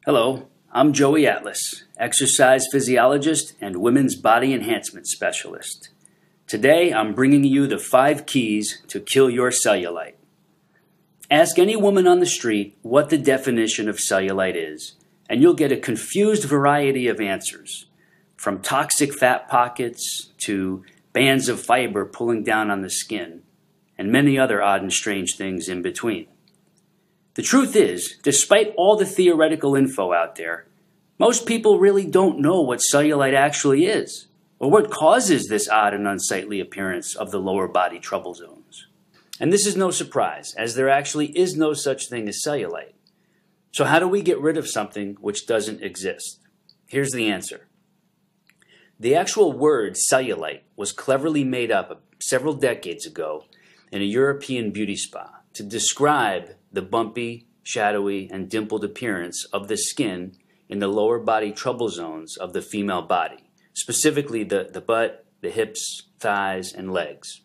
Hello, I'm Joey Atlas, exercise physiologist and women's body enhancement specialist. Today, I'm bringing you the 5 keys to kill your cellulite. Ask any woman on the street what the definition of cellulite is, and you'll get a confused variety of answers, from toxic fat pockets to bands of fiber pulling down on the skin, and many other odd and strange things in between. The truth is, despite all the theoretical info out there, most people really don't know what cellulite actually is, or what causes this odd and unsightly appearance of the lower body trouble zones. And this is no surprise, as there actually is no such thing as cellulite. So how do we get rid of something which doesn't exist? Here's the answer. The actual word cellulite was cleverly made up several decades ago in a European beauty spa to describe the bumpy, shadowy, and dimpled appearance of the skin in the lower body trouble zones of the female body, specifically the butt, the hips, thighs, and legs.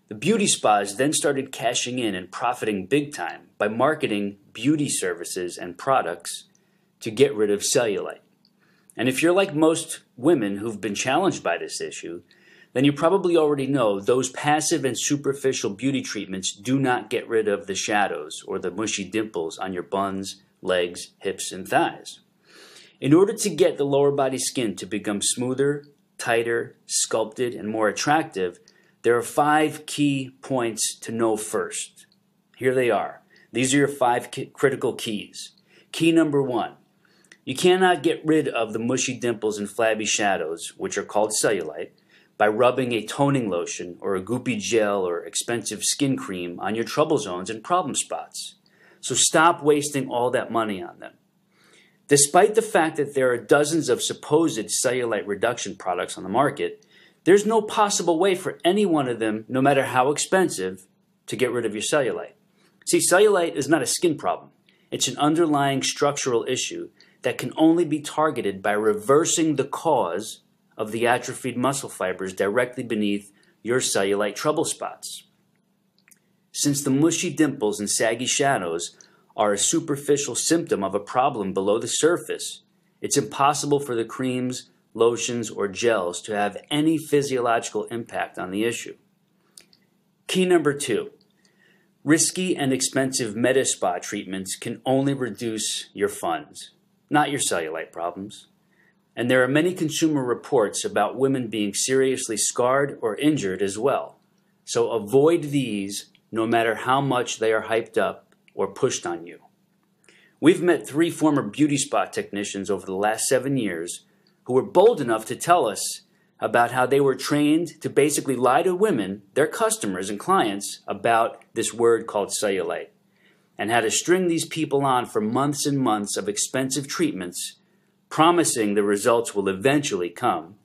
The beauty spas then started cashing in and profiting big time by marketing beauty services and products to get rid of cellulite. And if you're like most women who've been challenged by this issue, then you probably already know those passive and superficial beauty treatments do not get rid of the shadows or the mushy dimples on your buns, legs, hips, and thighs. In order to get the lower body skin to become smoother, tighter, sculpted, and more attractive, there are 5 key points to know first. Here they are. These are your 5 critical keys. Key number 1. You cannot get rid of the mushy dimples and flabby shadows, which are called cellulite, by rubbing a toning lotion or a goopy gel or expensive skin cream on your trouble zones and problem spots. So stop wasting all that money on them. Despite the fact that there are dozens of supposed cellulite reduction products on the market, there's no possible way for any one of them, no matter how expensive, to get rid of your cellulite. See, cellulite is not a skin problem. It's an underlying structural issue that can only be targeted by reversing the cause of the atrophied muscle fibers directly beneath your cellulite trouble spots. Since the mushy dimples and saggy shadows are a superficial symptom of a problem below the surface, it's impossible for the creams, lotions, or gels to have any physiological impact on the issue. Key number 2. Risky and expensive medi-spa treatments can only reduce your funds, not your cellulite problems. And there are many consumer reports about women being seriously scarred or injured as well. So avoid these no matter how much they are hyped up or pushed on you. We've met 3 former beauty spa technicians over the last 7 years who were bold enough to tell us about how they were trained to basically lie to women, their customers and clients, about this word called cellulite, and how to string these people on for months and months of expensive treatments, promising the results will eventually come,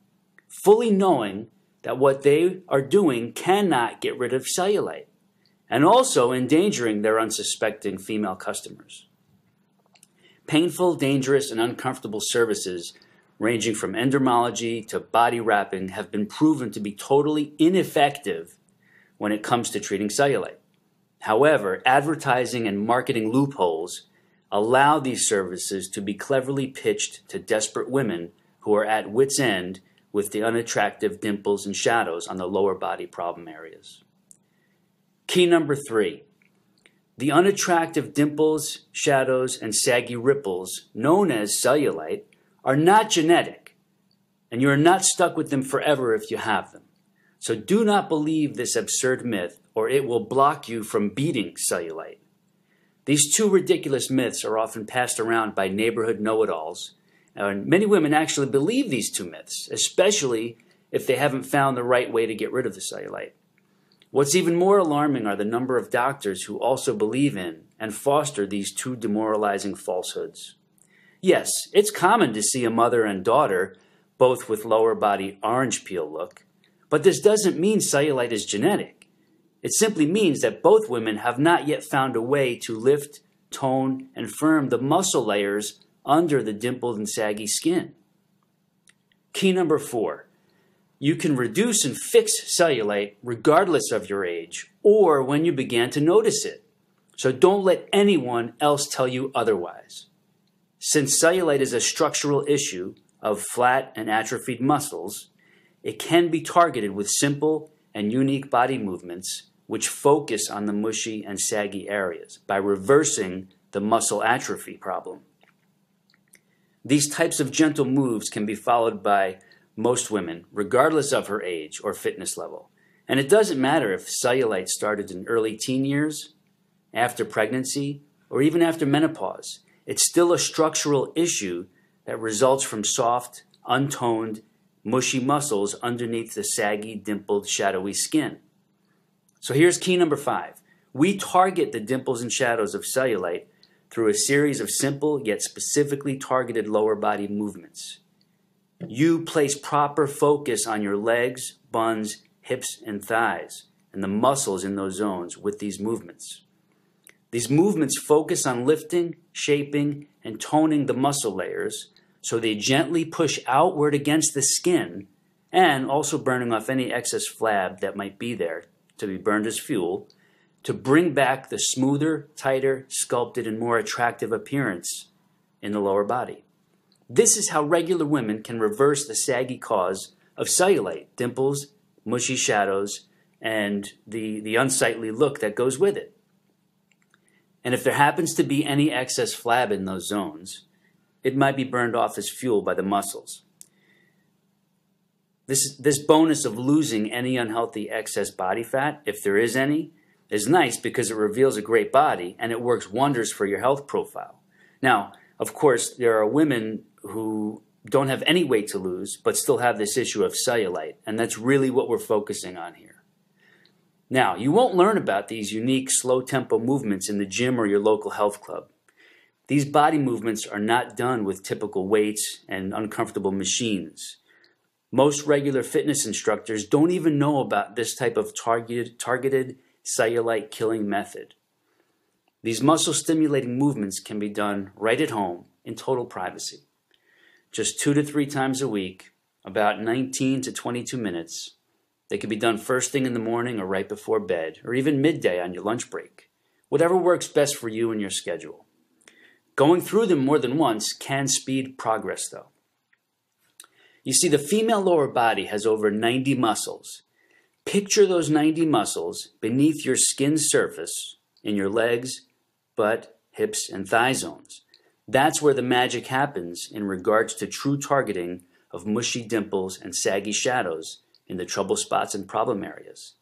fully knowing that what they are doing cannot get rid of cellulite, and also endangering their unsuspecting female customers. Painful, dangerous, and uncomfortable services ranging from endermology to body wrapping have been proven to be totally ineffective when it comes to treating cellulite. However, advertising and marketing loopholes allow these services to be cleverly pitched to desperate women who are at wit's end with the unattractive dimples and shadows on the lower body problem areas. Key number 3. The unattractive dimples, shadows, and saggy ripples, known as cellulite, are not genetic, and you are not stuck with them forever if you have them. So do not believe this absurd myth, or it will block you from beating cellulite. These 2 ridiculous myths are often passed around by neighborhood know-it-alls, and many women actually believe these 2 myths, especially if they haven't found the right way to get rid of the cellulite. What's even more alarming are the number of doctors who also believe in and foster these 2 demoralizing falsehoods. Yes, it's common to see a mother and daughter both with lower body orange peel look, but this doesn't mean cellulite is genetic. It simply means that both women have not yet found a way to lift, tone, and firm the muscle layers under the dimpled and saggy skin. Key number 4. You can reduce and fix cellulite regardless of your age or when you began to notice it. So don't let anyone else tell you otherwise. Since cellulite is a structural issue of flat and atrophied muscles, it can be targeted with simple and unique body movements which focus on the mushy and saggy areas by reversing the muscle atrophy problem. These types of gentle moves can be followed by most women, regardless of her age or fitness level. And it doesn't matter if cellulite started in early teen years, after pregnancy, or even after menopause. It's still a structural issue that results from soft, untoned, mushy muscles underneath the saggy, dimpled, shadowy skin. So here's key number 5. We target the dimples and shadows of cellulite through a series of simple yet specifically targeted lower body movements. You place proper focus on your legs, buns, hips, and thighs, and the muscles in those zones with these movements. These movements focus on lifting, shaping, and toning the muscle layers so they gently push outward against the skin and also burning off any excess flab that might be there to be burned as fuel to bring back the smoother, tighter, sculpted, and more attractive appearance in the lower body. This is how regular women can reverse the saggy cause of cellulite, dimples, mushy shadows, and the unsightly look that goes with it. And if there happens to be any excess flab in those zones, it might be burned off as fuel by the muscles. This bonus of losing any unhealthy excess body fat, if there is any, is nice because it reveals a great body and it works wonders for your health profile. Now, of course, there are women who don't have any weight to lose but still have this issue of cellulite, and that's really what we're focusing on here. Now, you won't learn about these unique slow-tempo movements in the gym or your local health club. These body movements are not done with typical weights and uncomfortable machines. Most regular fitness instructors don't even know about this type of targeted cellulite killing method. These muscle-stimulating movements can be done right at home in total privacy. Just 2 to 3 times a week, about 19 to 22 minutes. They can be done first thing in the morning or right before bed, or even midday on your lunch break. Whatever works best for you and your schedule. Going through them more than once can speed progress, though. You see, the female lower body has over 90 muscles. Picture those 90 muscles beneath your skin surface in your legs, butt, hips, and thigh zones. That's where the magic happens in regards to true targeting of mushy dimples and saggy shadows in the trouble spots and problem areas.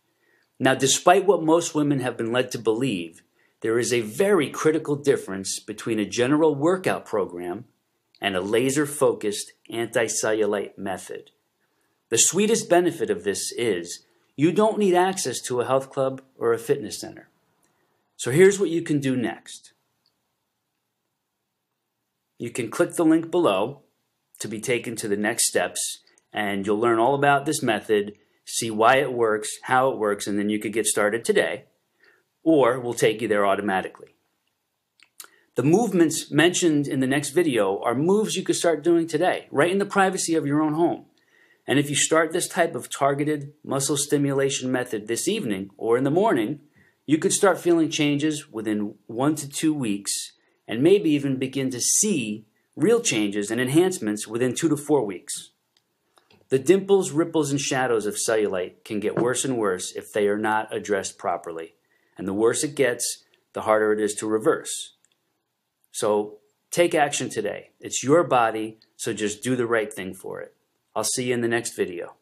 Now, despite what most women have been led to believe, there is a very critical difference between a general workout program and a laser-focused anti-cellulite method. The sweetest benefit of this is you don't need access to a health club or a fitness center. So here's what you can do next. You can click the link below to be taken to the next steps, and you'll learn all about this method, see why it works, how it works, and then you could get started today, or we'll take you there automatically. The movements mentioned in the next video are moves you could start doing today, right in the privacy of your own home. And if you start this type of targeted muscle stimulation method this evening or in the morning, you could start feeling changes within 1 to 2 weeks and maybe even begin to see real changes and enhancements within 2 to 4 weeks. The dimples, ripples, and shadows of cellulite can get worse and worse if they are not addressed properly. And the worse it gets, the harder it is to reverse. So take action today. It's your body, so just do the right thing for it. I'll see you in the next video.